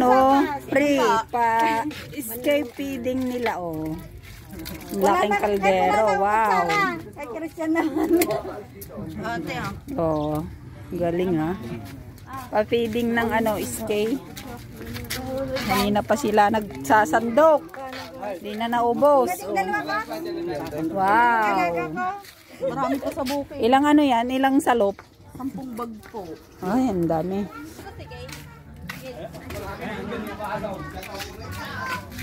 ano, free pa escape feeding nila oh. Laking kaldero, wow. Kay Christian naman. Ate ah. Oh, galing ha. Pa-feeding ng ano, escape. Kanina pa sila nagsasandok. Hindi na naubos. Oh. Wow. Marami pa sa bukid. Ilang ano yan? Ilang salop? 10 bag po. Ay, ang dami.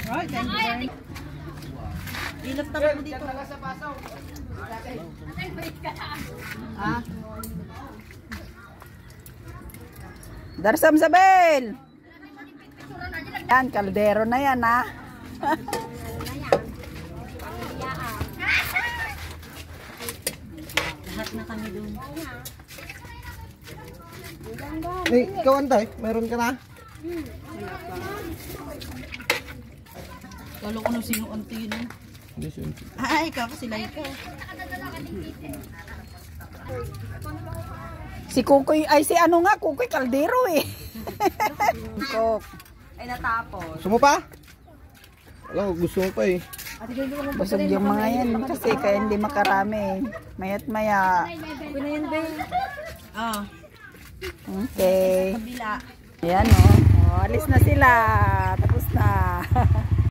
Right, thank you very much. Ilap naman mo dito. Ah. Darsam Sabel! Yan, kaldero na yan ha. Lahat na kami doon. Eh, ikaw Antay, meron ka na? Kalo ko nung sino auntie no? Ay, ikaw pa sila ikaw. Si Kukoy, ay si ano nga, Kukoy kaldero eh. Kok. Ay, natapos. Gusto mo pa? Wala, gusto mo pa eh. Busog yung mga yan kasi kaya hindi makarami. Mayat maya. Ah, Okay. kabila. Ayan oh. Oh, alis na sila. Tapos na.